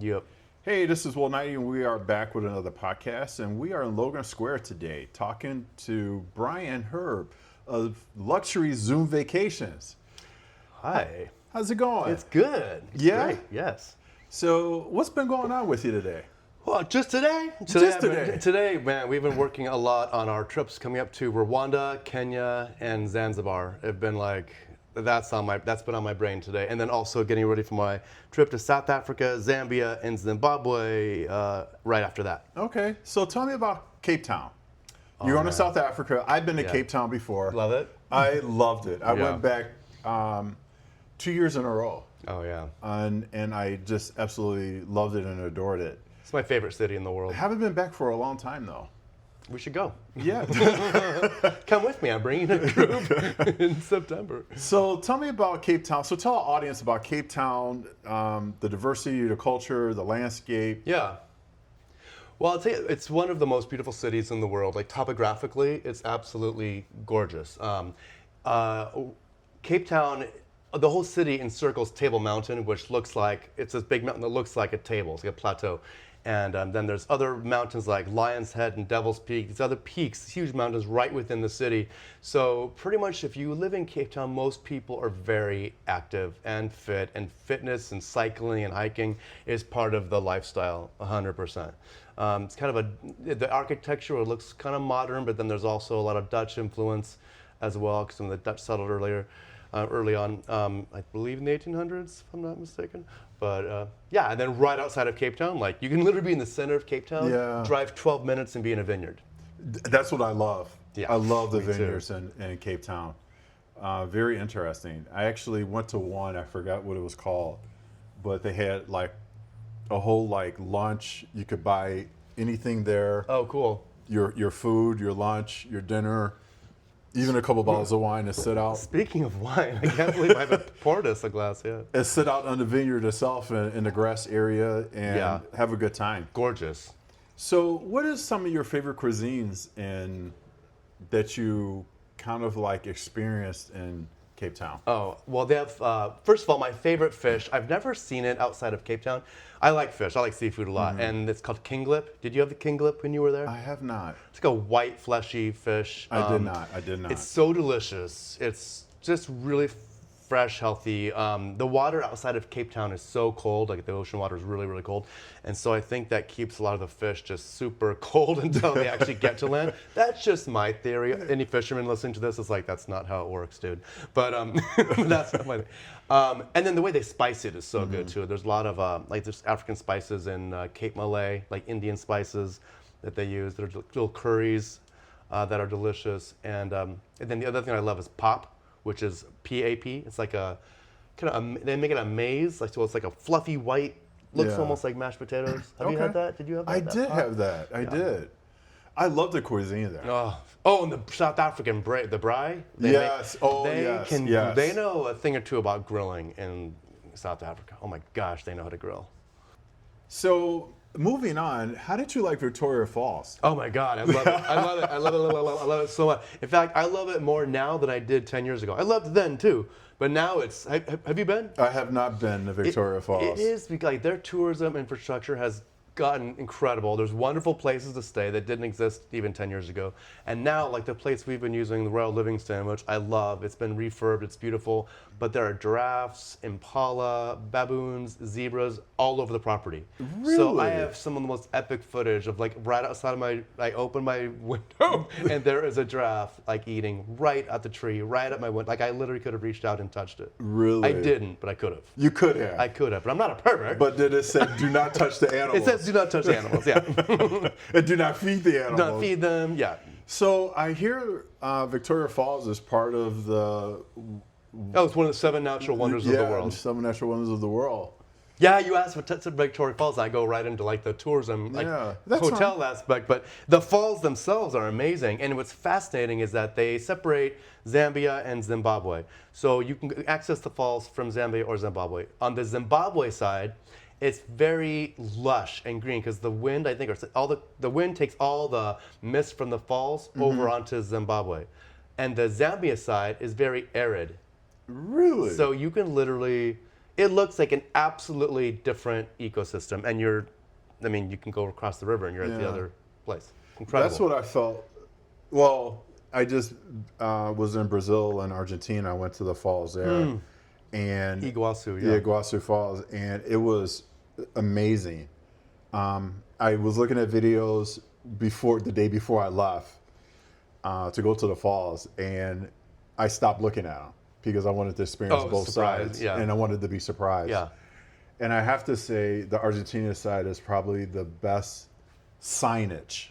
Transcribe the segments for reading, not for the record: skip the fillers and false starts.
Yep. Hey, this is Will Knighty, and we are back with another podcast. And we are in Logan Square today talking to Bryan Herb of Luxury Zoom Vacations. Hi. How's it going? It's good. It's Yeah? great. Yes. So, what's been going on with you today? Well, just today. Today, man, we've been working a lot on our trips coming up to Rwanda, Kenya, and Zanzibar. It's been like, that's been on my brain today. And then also getting ready for my trip to South Africa, Zambia, and Zimbabwe right after that. Okay, so tell me about Cape Town. You're going to South Africa. I've been to Cape Town before. Love it? I loved it. I went back 2 years in a row. Oh, yeah. And I just absolutely loved it and adored it. It's my favorite city in the world. I haven't been back for a long time, though. We should go. Yeah. Come with me. I'm bringing a group in September. So tell me about Cape Town. So tell our audience about Cape Town, the diversity, the culture, the landscape. Yeah. Well, I'll tell you, it's one of the most beautiful cities in the world. Like, topographically, it's absolutely gorgeous. Cape Town, the whole city encircles Table Mountain, which looks like, it's this big mountain that looks like a table. It's like a plateau. And then there's other mountains like Lion's Head and Devil's Peak, these other peaks, huge mountains right within the city. So pretty much if you live in Cape Town, most people are very active and fit, and fitness and cycling and hiking is part of the lifestyle, 100%. It's kind of the architecture looks kind of modern, but then there's also a lot of Dutch influence as well, because some of the Dutch settled early on, I believe in the 1800s, if I'm not mistaken. But yeah, and then right outside of Cape Town, like you can literally be in the center of Cape Town, drive 12 minutes and be in a vineyard. That's what I love. Yeah, I love the vineyards in Cape Town. Very interesting. I actually went to one, I forgot what it was called, but they had like a whole like lunch. You could buy anything there. Oh, cool. Your food, your lunch, your dinner. Even a couple bottles of wine to sit out. Speaking of wine, I can't believe I haven't poured us a glass yet. And sit out on the vineyard itself in the grass area and have a good time. Gorgeous. So what is some of your favorite cuisines that you kind of like experienced in Cape Town? Oh, well, they have, first of all, my favorite fish. I've never seen it outside of Cape Town. I like fish. I like seafood a lot. And it's called kinglip. Did you have the kinglip when you were there? I have not. It's like a white, fleshy fish. I did not. It's so delicious. It's just really fresh, healthy. The water outside of Cape Town is so cold. Like the ocean water is really, really cold. And so I think that keeps a lot of the fish just super cold until they actually get to land. That's just my theory. Any fisherman listening to this is like, that's not how it works, dude. But that's not my thing. And then the way they spice it is so good too. There's a lot of like there's African spices in Cape Malay, like Indian spices that they use. There's little curries that are delicious. And then the other thing I love is pop, which is PAP. It's like a kind of they make it a maize, like so it's like a fluffy white, looks almost like mashed potatoes. Have you had that? Did you have that? I did have that. I did. I love the cuisine there. Oh, and the South African the braai. They know a thing or two about grilling in South Africa. Oh my gosh, they know how to grill. So moving on, how did you like Victoria Falls? Oh my God, I love it. I love it so much. In fact, I love it more now than I did 10 years ago. I loved it then too, but now it's, have you been? I have not been to Victoria Falls. It is, like their tourism infrastructure has gotten incredible. There's wonderful places to stay that didn't exist even 10 years ago. And now, like the place we've been using, the Royal Livingston, which I love, it's been refurbed, it's beautiful, but there are giraffes, impala, baboons, zebras all over the property. Really? So I have some of the most epic footage of like right outside of I open my window and there is a giraffe like eating right at the tree, right at my window. Like I literally could have reached out and touched it. Really? I didn't, but I could have. You could have. I could have, but I'm not a pervert. But did it say do not touch the animals? It says do not touch the animals, yeah. And do not feed the animals. Do not feed them, yeah. So I hear Victoria Falls is part of the... Oh, it's one of the 7 natural wonders of the world. 7 natural wonders of the world. Yeah, you asked for Victoria Falls. I go right into like the tourism, like hotel aspect. But the falls themselves are amazing. And what's fascinating is that they separate Zambia and Zimbabwe. So you can access the falls from Zambia or Zimbabwe. On the Zimbabwe side, it's very lush and green because the wind, I think, the wind takes all the mist from the falls over onto Zimbabwe. And the Zambia side is very arid. Really? So you can literally, it looks like an absolutely different ecosystem, and you can go across the river and you're at the Yeah. other place. Incredible. That's what I felt. Well, I just was in Brazil and Argentina. I went to the falls there, and Iguazu, yeah, Iguazu Falls, and it was amazing. I was looking at videos the day before I left to go to the falls, and I stopped looking at them because I wanted to experience both sides, and I wanted to be surprised. Yeah. And I have to say, the Argentina side is probably the best signage.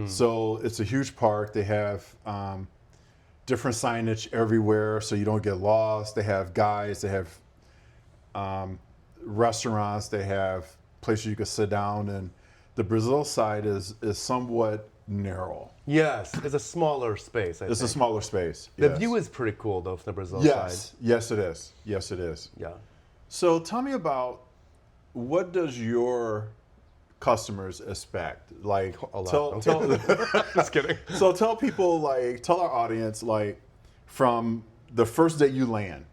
So it's a huge park. They have different signage everywhere, so you don't get lost. They have guides. They have restaurants. They have places you can sit down. And the Brazil side is somewhat narrow. Yes, it's a smaller space. It's a smaller space. The yes. view is pretty cool though from the Brazil Yes, side. yes, it is. Yes, it is. Yeah. So tell me about, what does your customers expect? Like, A lot. Just kidding. So tell people, tell our audience, from the first day you land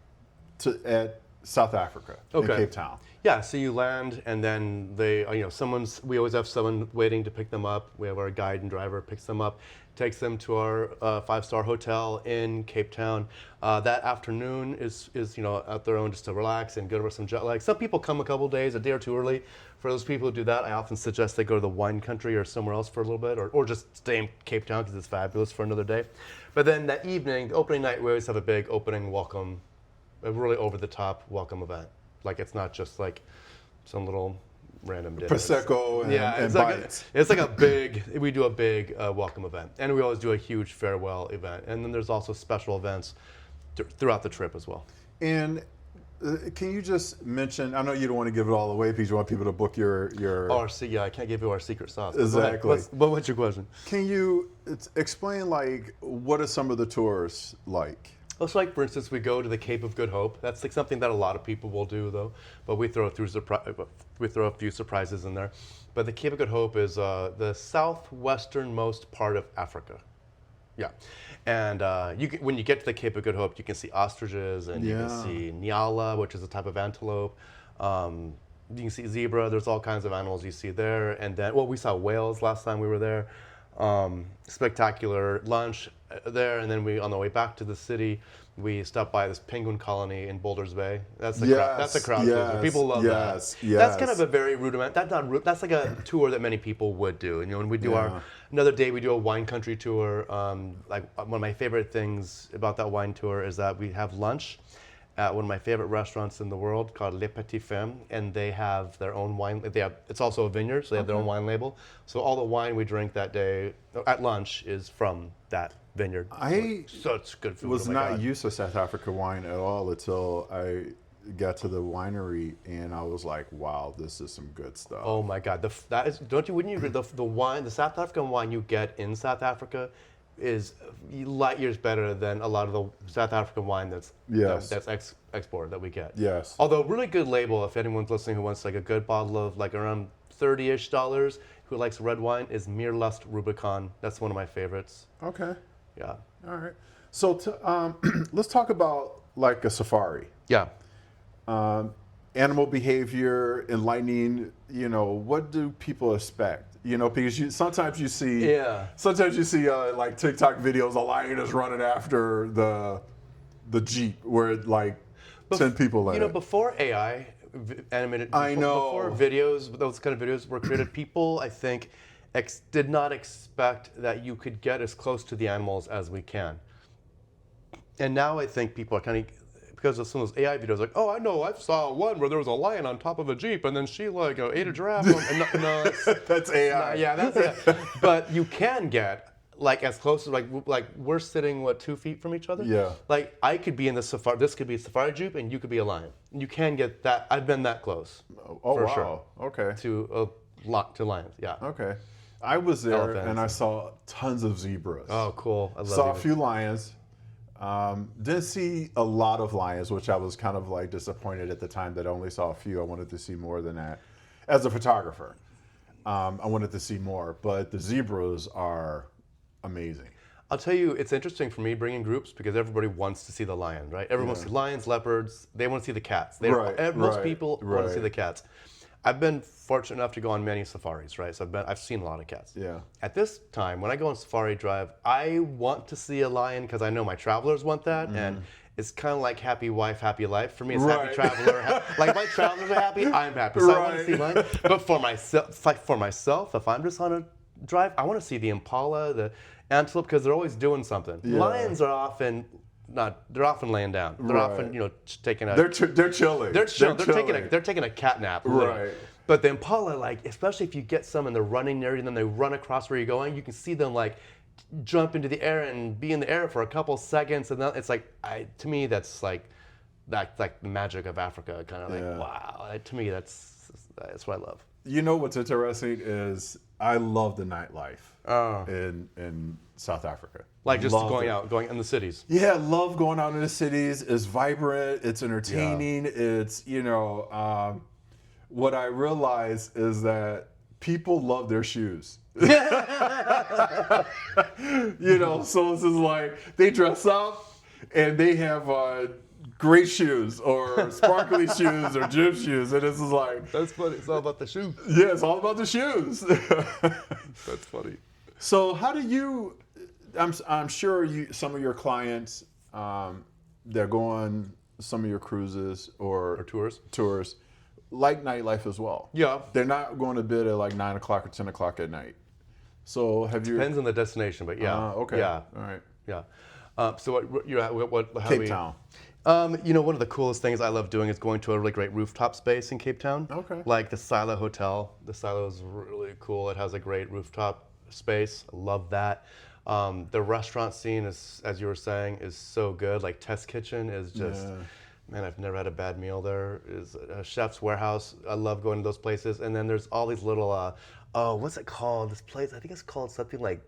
at South Africa in Cape Town. Yeah, so you land, and then we always have someone waiting to pick them up. We have our guide and driver picks them up, takes them to our 5-star hotel in Cape Town. That afternoon is at their own, just to relax and get over some jet lag. Some people come a day or two early. For those people who do that, I often suggest they go to the wine country or somewhere else for a little bit, or just stay in Cape Town because it's fabulous for another day. But then that evening, the opening night, we always have a big opening welcome, a really over-the-top welcome event. Like, it's not just like some little random dinner. Prosecco and bites. We do a big welcome event. And we always do a huge farewell event. And then there's also special events throughout the trip as well. And can you just mention, I know you don't want to give it all away because you want people to book your... I can't give you our secret sauce. Exactly. What's your question? Can you explain, what are some of the tours like? Well, so for instance, we go to the Cape of Good Hope. That's something that a lot of people will do, though. But we throw a few surprises in there. But the Cape of Good Hope is the southwesternmost part of Africa. Yeah. And when you get to the Cape of Good Hope, you can see ostriches, and you can see nyala, which is a type of antelope. You can see zebra. There's all kinds of animals you see there. And then, we saw whales last time we were there. Spectacular lunch there, and then on the way back to the city, we stopped by this penguin colony in Boulders Bay. That's a crowd pleaser. People love that. Yes. That's kind of a very rudiment. That's like a tour that many people would do. And when we do another day, we do a wine country tour. One of my favorite things about that wine tour is that we have lunch at one of my favorite restaurants in the world called Le Petit Femme, and they have their own wine. It's also a vineyard, so they have their own wine label. So all the wine we drink that day at lunch is from that vineyard. Such good food. Was not used to South Africa wine at all until I got to the winery, and I was like, wow, this is some good stuff. Oh my God, wouldn't you agree, the wine, the South African wine you get in South Africa is light years better than a lot of the South African wine that's exported that we get. Yes. Although really good label, if anyone's listening who wants a good bottle of around $30-ish, who likes red wine, is Meerlust Rubicon. That's one of my favorites. Okay. Yeah. All right. So let's talk about a safari. Yeah. Animal behavior, enlightening, what do people expect? Because sometimes you see TikTok videos, a lion is running after the Jeep where 10 people in it. Before AI animated, before those kind of videos were created, people, I think, did not expect that you could get as close to the animals as we can. And now I think people are kind of, because of some of those AI videos, I saw one where there was a lion on top of a Jeep, and then she ate a giraffe. No, that's AI. That's AI. But you can get as close as we're sitting 2 feet from each other. Yeah. I could be in the safari. This could be a safari Jeep, and you could be a lion. You can get that. I've been that close. Oh for wow. Sure, okay. To lions. Yeah. Okay. I was there Elephants. and I saw tons of zebras. Oh, cool. I love Saw zebras. a few lions. Didn't see a lot of lions, which I was kind of disappointed at the time that I only saw a few. I wanted to see more than that. As a photographer, I wanted to see more, but the zebras are amazing. I'll tell you, it's interesting for me bringing groups because everybody wants to see the lion, right? Everyone wants to see lions, leopards. They want to see the cats. Most people want to see the cats. I've been fortunate enough to go on many safaris, right? So I've seen a lot of cats. Yeah. At this time, when I go on safari drive, I want to see a lion because I know my travelers want that, and it's kind of like happy wife, happy life. For me, it's happy traveler. Like my travelers are happy, I'm happy. So I want to see lion. But for myself, if I'm just on a drive, I want to see the impala, the antelope, because they're always doing something. Yeah. Lions are often they're often laying down. They're often, taking a. They're chilling. They're taking a cat nap. Right. But the impala, like, especially if you get some and they're running near you and then they run across where you're going, you can see them like jump into the air and be in the air for a couple seconds, and then it's like, to me, that's like the magic of Africa. Kind of like, wow. To me, that's what I love. You know what's interesting is I love the nightlife in South Africa. Like just going in the cities. Yeah, love going out in the cities. It's vibrant. It's entertaining. Yeah. It's, what I realize is that people love their shoes. So it's just like they dress up and they have great shoes or sparkly shoes or gym shoes, and it's just like, that's funny. It's all about the shoes. Yeah, it's all about the shoes. That's funny. So how do you? I'm sure some of your clients, they're going some of your cruises or tours, like nightlife as well. Yeah, they're not going to bed at like 9 o'clock or 10 o'clock at night. So depends on the destination, but yeah. Okay. Yeah. All right. Yeah. So what you're at? Cape Town. One of the coolest things I love doing is going to a really great rooftop space in Cape Town. Okay. Like the Silo Hotel. The Silo is really cool. It has a great rooftop space. I love that. The restaurant scene is, as you were saying, is so good. Like Test Kitchen is just, man, I've never had a bad meal there. Is a Chef's Warehouse. I love going to those places. And then there's all these little, what's it called? This place, I think it's called something like,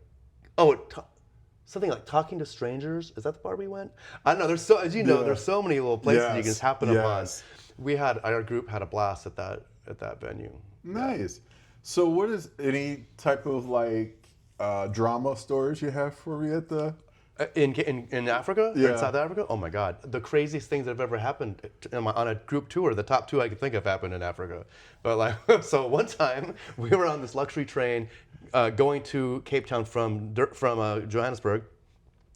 something like Talking to Strangers. Is that the bar we went? I don't know. There's there's so many little places you can just happen upon. Our group had a blast at that venue. Nice. Yeah. So what is any type of like drama stories you have for me at the in Africa? In South Africa? Oh my God, the craziest things that have ever happened on a group tour. The top two I could think of happened in Africa. But so one time we were on this luxury train going to Cape Town from Johannesburg,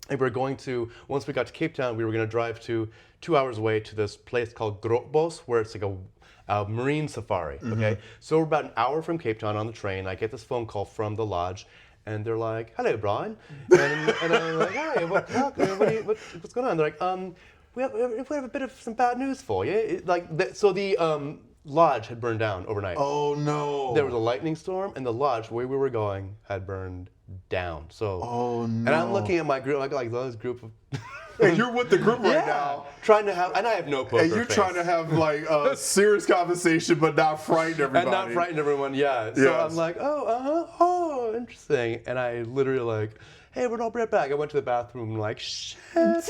and we were going to. Once we got to Cape Town, we were going to drive 2 hours away to this place called Grotbos, where it's like a marine safari. Mm-hmm. Okay, so we're about an hour from Cape Town on the train. I get this phone call from the lodge. And they're like, "Hello, Bryan," and I'm like, "Hi, what's going on?" They're like, "We have a bit of some bad news for you." So the lodge had burned down overnight. Oh no! There was a lightning storm, and the lodge where we were going had burned down. So, oh no! And I'm looking at my group, like those group of. And you're with the group right now. Trying to have, and I have no poker face. And you're trying to have like a serious conversation, but not frighten everybody. And not frighten everyone, yeah. So I'm like, oh, interesting. And I literally like, hey, we're not right back. I went to the bathroom like, shit.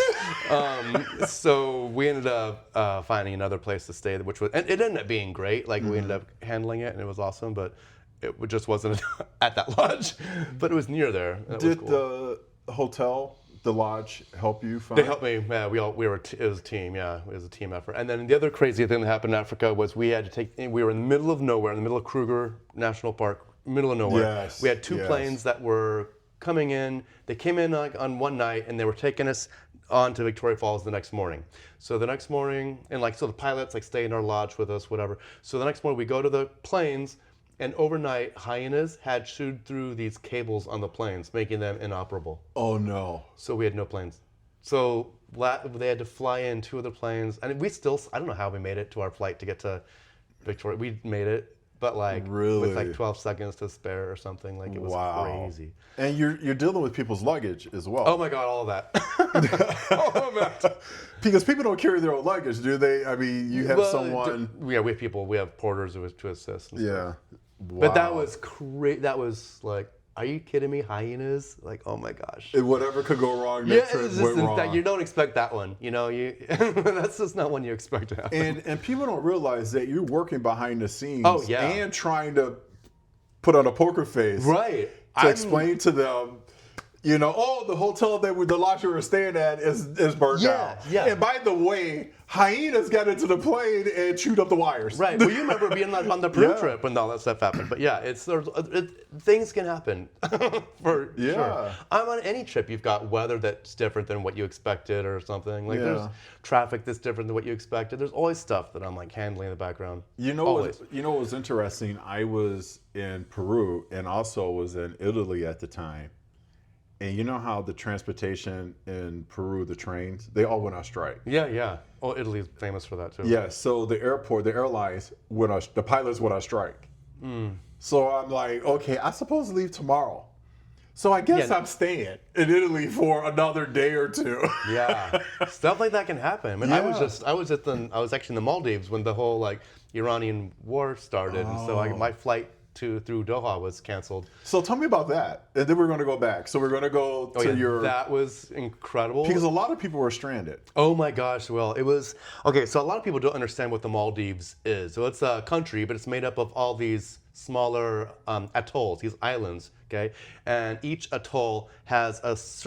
So we ended up finding another place to stay, which was, and it ended up being great. Like we ended up handling it, and it was awesome, but it just wasn't at that lodge. But it was near there. Did the hotel, the lodge, help you find? They helped me. Yeah, it was a team. Yeah, it was a team effort. And then the other crazy thing that happened in Africa was we were in the middle of nowhere, in the middle of Kruger National Park, middle of nowhere. Yes. We had two planes that were coming in. They came in on one night, and they were taking us on to Victoria Falls the next morning. So the next morning, and so the pilots stay in our lodge with us, whatever. So the next morning we go to the planes. And overnight, hyenas had chewed through these cables on the planes, making them inoperable. Oh, no. So we had no planes. So they had to fly in 2 other planes. And I don't know how we made it to our flight to get to Victoria. We made it, but really? with 12 seconds to spare or something. It was crazy. And you're dealing with people's luggage as well. Oh, my God, all of that. All of that. Because people don't carry their own luggage, do they? I mean, you have someone... Yeah, we have porters to assist. And stuff. Wow. But that was crazy. That was like, are you kidding me? Hyenas? Oh my gosh. Whatever could go wrong, that trip went wrong. You don't expect that one. That's just not one you expect to happen. And people don't realize that you're working behind the scenes. Oh, yeah. And trying to put on a poker face. Right. To explain to them, You know, oh, the hotel that the lodge we were staying at is burned down. Yeah. And by the way, hyenas got into the plane and chewed up the wires. Right. Well, you remember being on the Peru Yeah. trip when all that stuff happened. But yeah, things can happen for Yeah. sure. I'm on any trip. You've got weather that's different than what you expected or something. Like there's Yeah. traffic that's different than what you expected. There's always stuff that I'm like handling in the background. You know always. what was interesting? I was in Peru and also was in Italy at the time. And you know how the transportation in Peru, the trains, they all went on strike. Yeah. Oh, Italy's famous for that too. Yeah, so the airlines the pilots went on strike. So I'm like, okay, I'm supposed to leave tomorrow. So I guess I'm staying in Italy for another day or two. Yeah, stuff like that can happen. I mean, Yeah. I was actually in the Maldives when the whole like Iranian war started, and so my flight through Doha was canceled. So tell me about that. And then we're going to go back. So we're going to go to your... That was incredible. Because a lot of people were stranded. Oh my gosh, well, it was... Okay, so a lot of people don't understand what the Maldives is. So it's a country, but it's made up of all these smaller atolls, these islands, okay? And each atoll has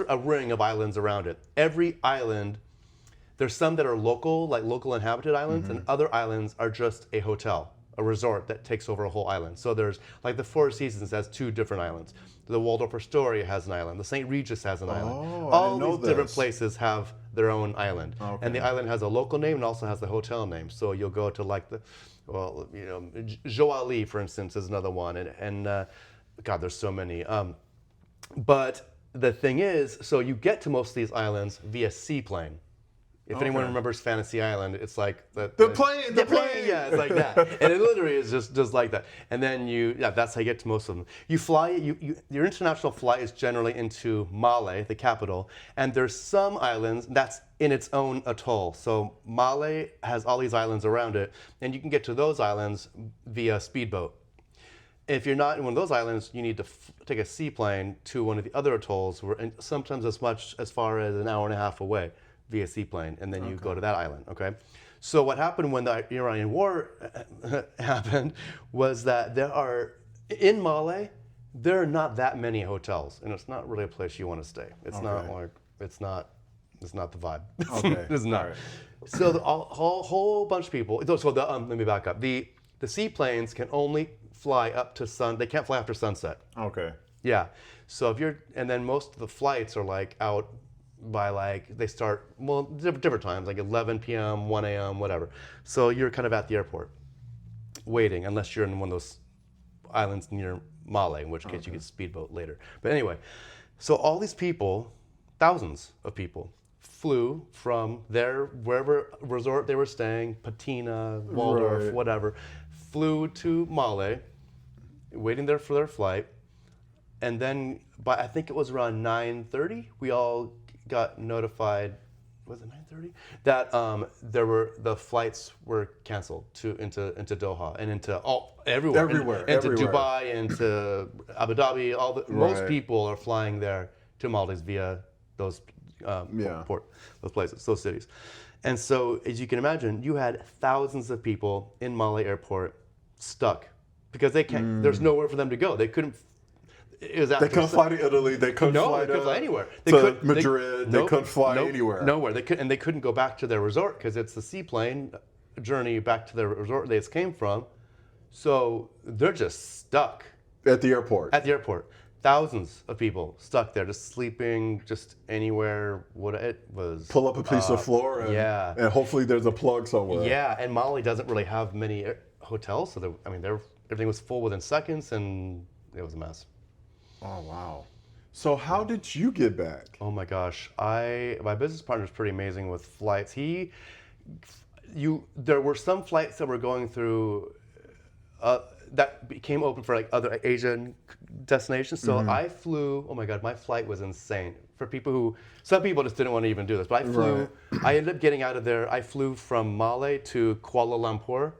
a ring of islands around it. Every island, there's some that are local, like local inhabited islands, and other islands are just a hotel, a resort that takes over a whole island. So there's, like the Four Seasons has 2 different islands. The Waldorf Astoria has an island. The St. Regis has an island. Oh, I all didn't know these different this. places have their own island. Okay. And the island has a local name and also has the hotel name. So you'll go to like Joali, for instance, is another one. And God, there's so many. But the thing is, so you get to most of these islands via seaplane. If anyone remembers Fantasy Island, it's like the plane. Yeah, it's like that, and it literally is just like that. And then that's how you get to most of them. You fly. Your international flight is generally into Male, the capital, and there's some islands that's in its own atoll. So Male has all these islands around it, and you can get to those islands via speedboat. If you're not in one of those islands, you need to take a seaplane to one of the other atolls, and sometimes as much as far as an hour and a half away via seaplane, and then you go to that island, okay? So what happened when the Iranian war happened was that in Male, there are not that many hotels, and it's not really a place you want to stay. It's not like, it's not the vibe. Okay. It's not. All right. So a whole bunch of people, let me back up. The seaplanes can only fly up to they can't fly after sunset. Okay. Yeah. So and then most of the flights are like out by they start, different times, like 11 p.m., 1 a.m., whatever. So you're kind of at the airport waiting, unless you're in one of those islands near Male, in which case you get speedboat later. But anyway, so all these people, thousands of people, flew from wherever resort they were staying, Patina, Waldorf, Right. whatever, flew to Male, waiting there for their flight. And then, I think it was around 9:30, we all got notified. Was it 9:30? That the flights were canceled into Doha and into everywhere, into everywhere. Dubai, into Abu Dhabi. Most Right. people are flying there to Maldives via those those places, those cities. And so, as you can imagine, you had thousands of people in Male Airport stuck because they can't. There's nowhere for them to go. They couldn't. They couldn't fly to Italy. They couldn't fly they couldn't fly anywhere. to Madrid. They couldn't fly anywhere. Nowhere. They couldn't go back to their resort because it's the seaplane journey back to their resort they just came from. So they're just stuck At the airport. at the airport. Thousands of people stuck there, just sleeping, just anywhere. What it was. Pull up a piece of floor and hopefully there's a plug somewhere. Yeah, and Mali doesn't really have many hotels, so everything was full within seconds, and it was a mess. Oh, wow. So how did you get back? Oh my gosh, my business partner is pretty amazing with flights. There were some flights that were going through that became open for like other Asian destinations. So I flew. Oh my God, my flight was insane. For some people just didn't want to even do this, but I flew. Right. I ended up getting out of there. I flew from Male to Kuala Lumpur.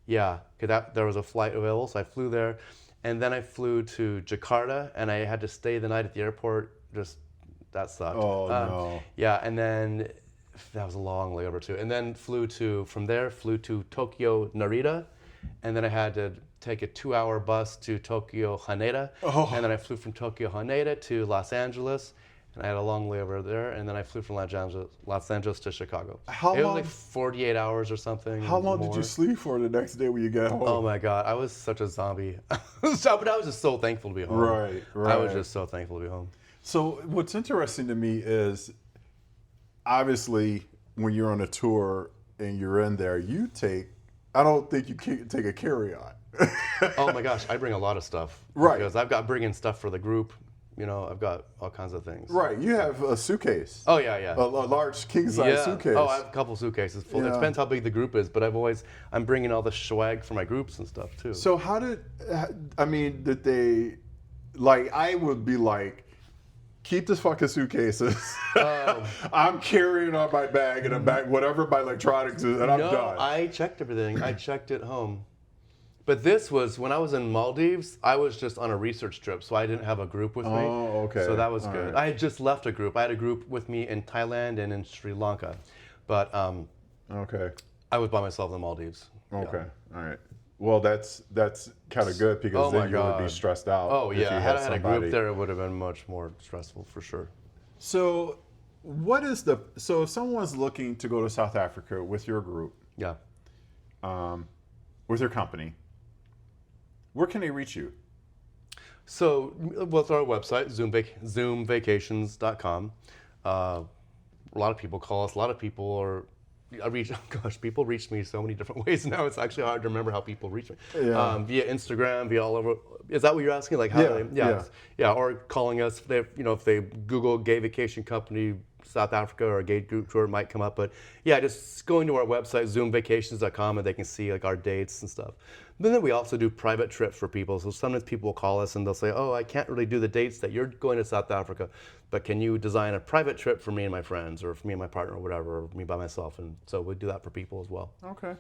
Yeah, because there was a flight available, so I flew there. And then I flew to Jakarta, and I had to stay the night at the airport. That sucked. Oh, no. Yeah, and then that was a long layover too. And then flew to Tokyo, Narita, and then I had to take a 2-hour bus to Tokyo Haneda, and then I flew from Tokyo Haneda to Los Angeles, and I had a long layover there, and then I flew from Los Angeles to Chicago. How it long? was like 48 hours or something. How long more. did you sleep for the next day when you got home? Oh my God, I was such a zombie. But I was just so thankful to be home. Right. I was just so thankful to be home. So what's interesting to me is, obviously, when you're on a tour and you're in there, I don't think you can take a carry-on. Oh my gosh, I bring a lot of stuff. Right. Because I've got bringing stuff for the group. I've got all kinds of things. Right. You have a suitcase. Oh yeah. A large king-size suitcase. Oh, I have a couple suitcases full. It depends how big the group is, but I'm bringing all the swag for my groups and stuff too. So did they, like, I would be like, keep this fucking suitcases. I'm carrying on my bag and a bag, whatever my electronics is, and I'm done. No, I checked everything. I checked it home. But this was, when I was in Maldives, I was just on a research trip, so I didn't have a group with me. Oh, okay. So that was All good. right. I had just left a group. I had a group with me in Thailand and in Sri Lanka. But Okay. I was by myself in the Maldives. Okay. All right. Well, that's kind of good, because then you would be stressed out. Oh, if yeah. you Had I had a somebody. group there, it would have been much more stressful for sure. So, so if someone's looking to go to South Africa with your group, Yeah. with your company, where can they reach you? So, with our website, zoomvacations.com, a lot of people call us. A lot of people people reach me so many different ways now. It's actually hard to remember how people reach me. Yeah. Via Instagram, via all over. Is that what you're asking? Like how? Or calling us. If they Google gay vacation company South Africa or a gay group tour, it might come up. But yeah, just going to our website, zoomvacations.com, and they can see like our dates and stuff. But then we also do private trips for people. So sometimes people will call us and they'll say, oh, I can't really do the dates that you're going to South Africa, but can you design a private trip for me and my friends, or for me and my partner, or whatever, or me by myself? And so we do that for people as well. Okay.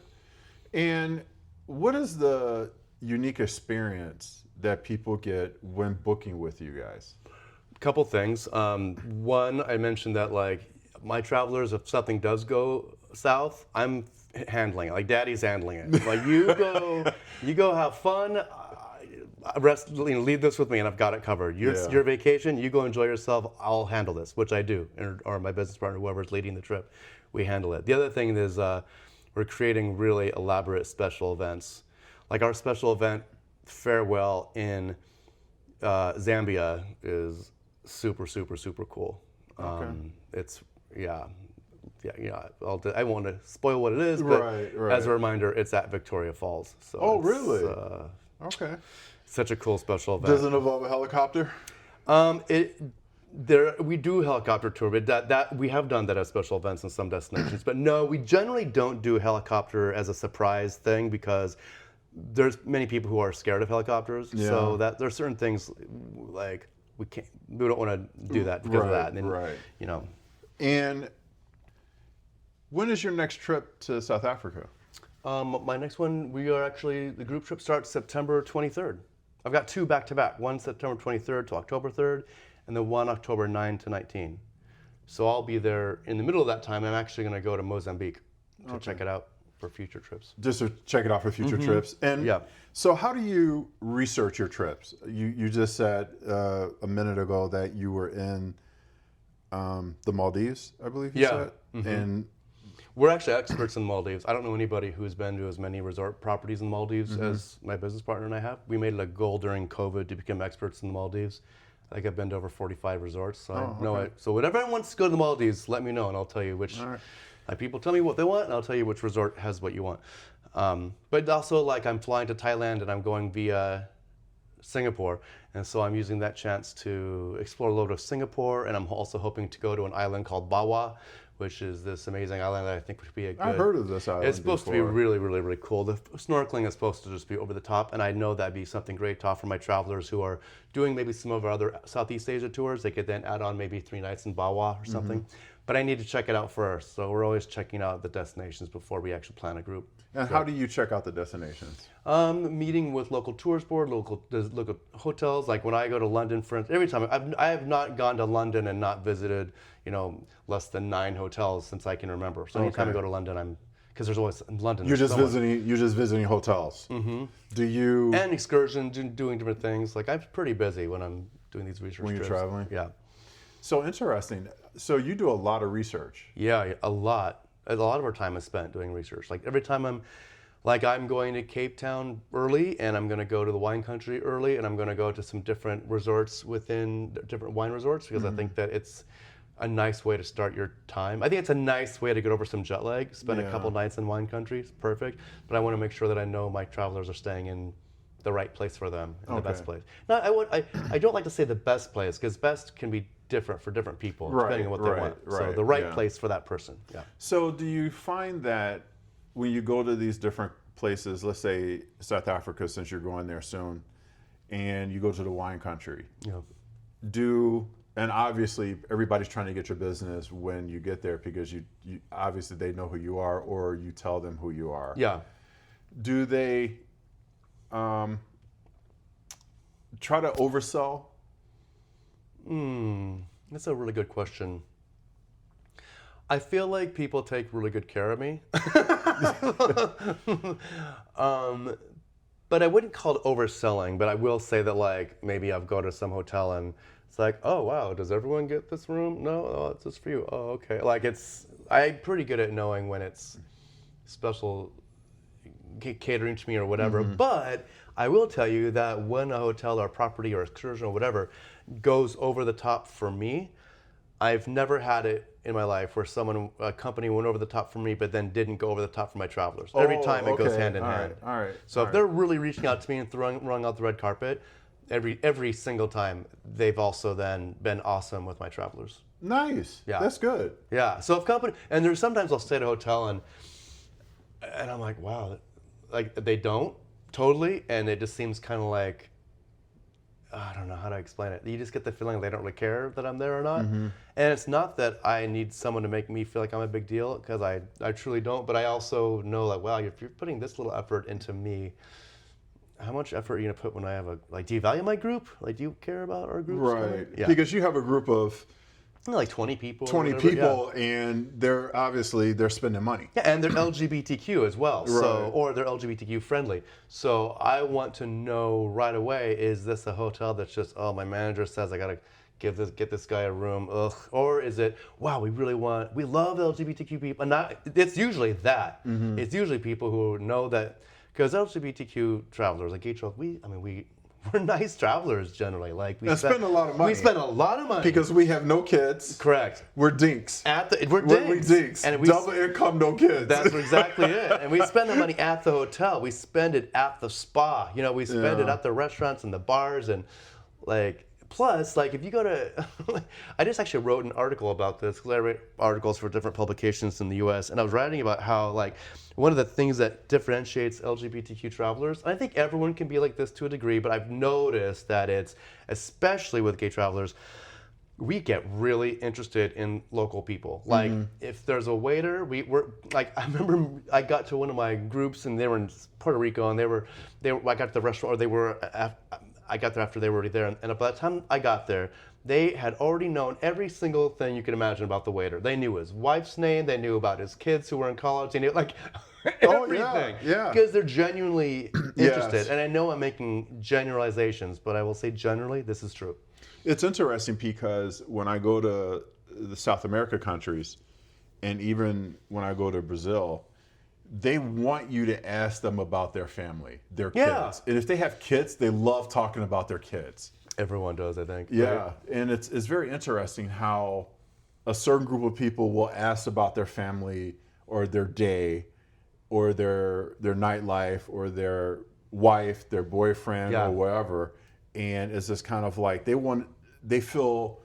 And what is the unique experience that people get when booking with you guys? Couple things. One, I mentioned that like my travelers, if something does go south, I'm handling it. Like Daddy's handling it. Like you go have fun. Leave this with me, and I've got it covered. Your vacation. You go enjoy yourself. I'll handle this, which I do, or my business partner, whoever's leading the trip, we handle it. The other thing is we're creating really elaborate special events, like our special event farewell in Zambia is super, super, super cool. Okay. I won't spoil what it is, but right. as a reminder, it's at Victoria Falls. So Oh, really? Okay. Such a cool special event. Does it involve a helicopter? We do a helicopter tour, but that we have done that at special events in some destinations. But no, we generally don't do helicopter as a surprise thing, because there's many people who are scared of helicopters. Yeah. So that there's certain things like we don't want to do that because of that. And, right. And when is your next trip to South Africa? my next one, the group trip starts September 23rd. I've got two back-to-back, one September 23rd to October 3rd, and then one October 9 to 19. So I'll be there in the middle of that time. I'm actually going to go to Mozambique to check it out for future trips. Just to check it out for future trips. And so how do you research your trips? You just said a minute ago that you were in the Maldives, I believe you said. And we're actually experts in the Maldives. I don't know anybody who's been to as many resort properties in the Maldives as my business partner and I have. We made it a goal during COVID to become experts in the Maldives. I think I've been to over 45 resorts, so I know it. So whenever anyone wants to go to the Maldives, let me know and I'll tell you which. People tell me what they want, and I'll tell you which resort has what you want. But also, like, I'm flying to Thailand and I'm going via Singapore, and so I'm using that chance to explore a little bit of Singapore, and I'm also hoping to go to an island called Bawa, which is this amazing island that I think would be a good... I've heard of this island It's supposed to be really, really, really cool. The snorkeling is supposed to just be over the top, and I know that'd be something great to offer my travelers who are doing maybe some of our other Southeast Asia tours. They could then add on maybe 3 nights in Bawa or something. But I need to check it out first, so we're always checking out the destinations before we actually plan a group. And how do you check out the destinations? Meeting with local tours board, local hotels. Like when I go to London, for instance, every time I have not gone to London and not visited, less than 9 hotels since I can remember. So anytime I go to London, because there's always in London. You're there's just so much. visiting. You're just visiting hotels. Mm-hmm. Do you And excursions and doing different things. Like I'm pretty busy when I'm doing these research when you're trips. traveling? Yeah. So interesting. So you do a lot of research. Yeah, a lot. A lot of our time is spent doing research. Like every time I'm going to Cape Town early, and I'm going to go to the wine country early, and I'm going to go to some different resorts within different wine resorts because I think that it's a nice way to start your time. I think it's a nice way to get over some jet lag. Spend a couple nights in wine country, it's perfect. But I want to make sure that I know my travelers are staying in the right place for them, in the best place. Now, I don't like to say the best place because best can be different for different people depending on what they want. So the right place for that person. Yeah. So do you find that when you go to these different places, let's say South Africa, since you're going there soon, and you go to the wine country, and obviously everybody's trying to get your business when you get there because you obviously they know who you are or you tell them who you are. Yeah. Do they try to oversell? That's a really good question. I feel like people take really good care of me. But I wouldn't call it overselling, but I will say that like maybe I've go to some hotel and it's like, oh wow, does everyone get this room? No, oh, it's just for you. Oh, okay. Like I'm pretty good at knowing when it's special catering to me or whatever. But I will tell you that when a hotel or property or excursion or whatever goes over the top for me, I've never had it in my life where a company went over the top for me, but then didn't go over the top for my travelers. Every time it goes hand in hand. All right. So if they're really reaching out to me and throwing out the red carpet, every single time, they've also then been awesome with my travelers. Nice. Yeah. That's good. Yeah. So if and there's sometimes I'll stay at a hotel and I'm like, wow, like they don't totally, and it just seems kind of like, I don't know how to explain it. You just get the feeling they don't really care that I'm there or not. And it's not that I need someone to make me feel like I'm a big deal, because I truly don't. But I also know like, wow, if you're putting this little effort into me, how much effort are you going to put when I have do you value my group? Like, do you care about our group? Right. Yeah. Because you have a group of like 20 people. 20 people, and they're spending money. Yeah, and they're LGBTQ as well, Right. or they're LGBTQ friendly. So I want to know right away: is this a hotel that's just, oh, my manager says I gotta get this guy a room, ugh, or is it, wow, we love LGBTQ people, and it's usually that. It's usually people who know that, because LGBTQ travelers, like gay travelers, we're nice travelers generally. Like we spend a lot of money. We spend a lot of money Because we have no kids. Correct. We're dinks. We're dinks. And double income, no kids. That's exactly it. And we spend the money at the hotel. We spend it at the spa. We spend it at the restaurants and the bars, and like, plus, like, if you go to, I just actually wrote an article about this because I write articles for different publications in the U.S. and I was writing about how, like, one of the things that differentiates LGBTQ travelers, and I think everyone can be like this to a degree, but I've noticed that it's, especially with gay travelers, we get really interested in local people. Like, if there's a waiter, we're like, I remember I got to one of my groups and they were in Puerto Rico, and I got to the restaurant, or I got there after they were already there, and by the time I got there, they had already known every single thing you could imagine about the waiter. They knew his wife's name, they knew about his kids who were in college, they knew like everything. Yeah. Because they're genuinely interested. Yes. And I know I'm making generalizations, but I will say generally, this is true. It's interesting because when I go to the South America countries, and even when I go to Brazil, they want you to ask them about their family, their kids. And if they have kids, they love talking about their kids. Everyone does, I think. Yeah, right? and it's very interesting how a certain group of people will ask about their family or their day or their nightlife or their wife, their boyfriend, or whatever. And it's just kind of like they feel,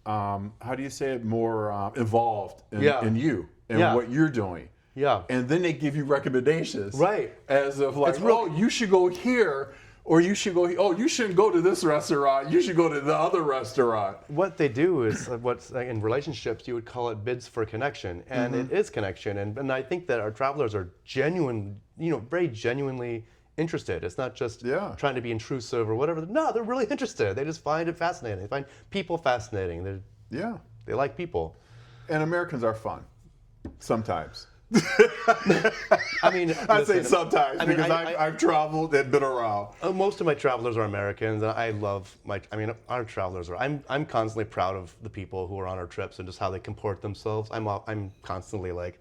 how do you say it, more involved in you and what you're doing. Yeah. And then they give you recommendations. Right. As of like, you should go here, or you should go, you shouldn't go to this restaurant, you should go to the other restaurant. What they do is, what's in relationships, you would call it bids for connection. And it is connection. And I think that our travelers are genuine, very genuinely interested. It's not just trying to be intrusive or whatever. No, they're really interested. They just find it fascinating. They find people fascinating. They like people. And Americans are fun. Sometimes. I mean, I say listen, sometimes I mean, because I've traveled and been around. most of my travelers are Americans, and I love our travelers are. I'm constantly proud of the people who are on our trips and just how they comport themselves. I'm constantly like,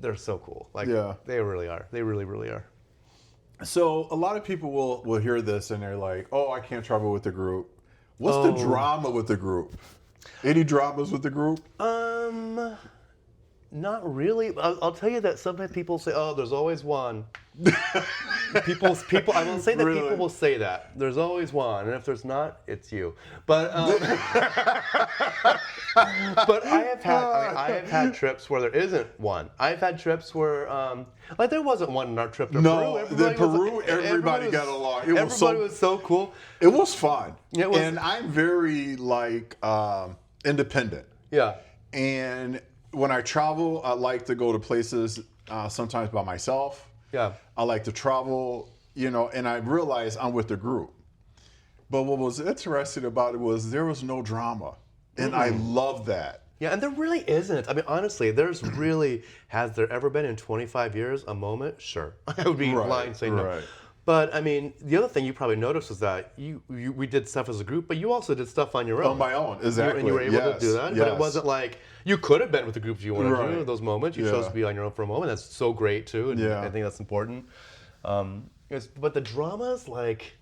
they're so cool. Like, Yeah. they really are. They really, really are. So a lot of people will hear this and they're like, "Oh, I can't travel with the group." What's the drama with the group? Any dramas with the group? Not really. I'll tell you that sometimes people say, "Oh, there's always one." people. I will say that Really? people will say that. There's always one, and if there's not, it's you. But but I have had trips where there isn't one. I've had trips where like there wasn't one in our trip to No, Peru. the Peru, everybody got along. Everybody was so cool. It was fun. It was- And I'm very like independent. Yeah. And when I travel, I like to go to places sometimes by myself. Yeah. I like to travel, and I realize I'm with the group. But what was interesting about it was there was no drama. And I love that. Yeah, and there really isn't. I mean, honestly, has there ever been in 25 years a moment? Sure. I would be lying saying no. Right. But I mean, the other thing you probably noticed was that we did stuff as a group, but you also did stuff on your own. On my own, exactly. And you were able to do that. But it wasn't like, you could have been with the group if you wanted to those moments. You chose to be on your own for a moment. That's so great too, and I think that's important. But the dramas, like,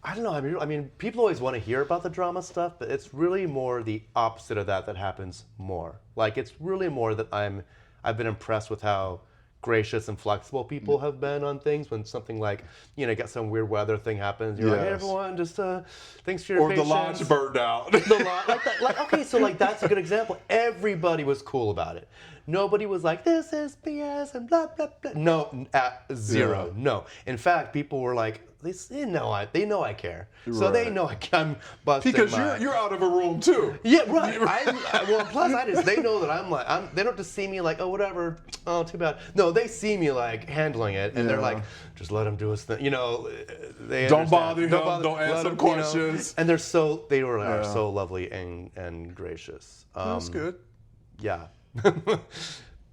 I don't know. I mean, people always want to hear about the drama stuff, but it's really more the opposite of that happens more. Like, it's really more that I've been impressed with how gracious and flexible people have been on things when something like, got some weird weather thing happens. You're like, hey, everyone, just thanks for your patience. Or the lodge burned out. Okay, so like that's a good example. Everybody was cool about it. Nobody was like, this is BS and blah, blah, blah. No, at zero. Yeah. No. In fact, people were like, they know I care. So they know I'm busting because you're out of a room too. Yeah, right. Plus they know that they don't just see me like, oh, whatever, oh, too bad. No, they see me like handling it, and they're like, just let him do his thing. They don't bother him. Don't ask him questions. And they are so lovely and gracious. That's good. Yeah.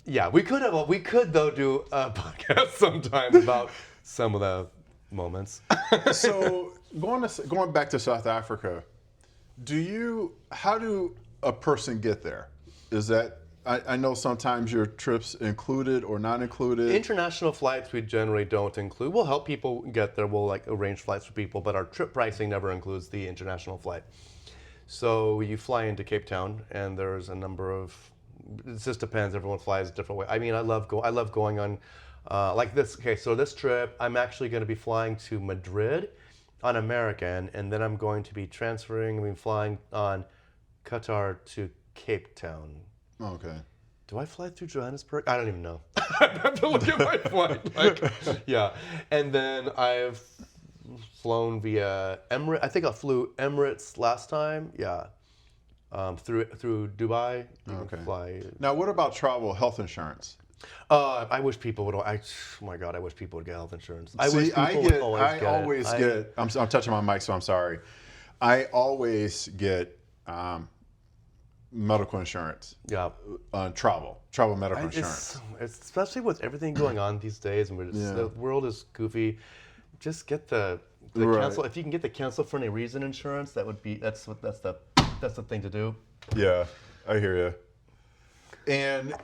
Yeah, we could though do a podcast sometime about some of the moments. So going back to South Africa, how do a person get there? Is that I know sometimes your trips included or not included. International flights we generally don't include. We'll help people get there. We'll like arrange flights for people, but our trip pricing never includes the international flight. So you fly into Cape Town, and there's a number of. It just depends. Everyone flies a different way. I mean, I love going on like this. Okay, so this trip, I'm actually going to be flying to Madrid on American, and then I'm going to be flying on Qatar to Cape Town. Okay. Do I fly through Johannesburg? I don't even know. I have to look at my flight. Yeah. And then I've flown via Emirates. I think I flew Emirates last time. Yeah. Through Dubai. Okay. Fly. Now, what about travel health insurance? I wish people would. Oh my God, I wish people would get health insurance. I'm touching my mic, so I'm sorry. I always get medical insurance. Yeah. Travel medical insurance. It's especially with everything going on these days, and the world is goofy. Just get the cancel. If you can get the cancel for any reason insurance, that's the thing to do. Yeah, I hear you. And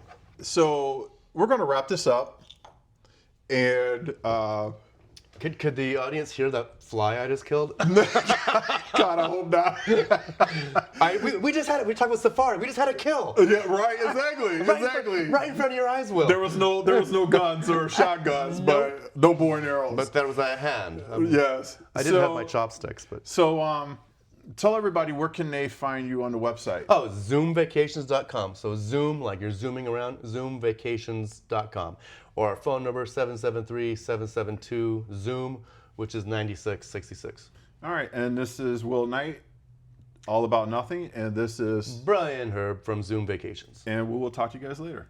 so we're going to wrap this up. And could the audience hear that fly I just killed? God, I hope not. We talked about safari. We just had a kill. Yeah, right. Exactly. Right in front of your eyes, Will. There was no guns or shotguns, but no bow and arrows. But there was a hand. Yes. I didn't have my chopsticks, but. So, tell everybody, where can they find you on the website? Oh, zoomvacations.com. So Zoom, like you're zooming around, zoomvacations.com. Or our phone number, 773-772-ZOOM, which is 9666. All right, and this is Will Knight, All About Nothing, and this is Bryan Herb from Zoom Vacations. And we will talk to you guys later.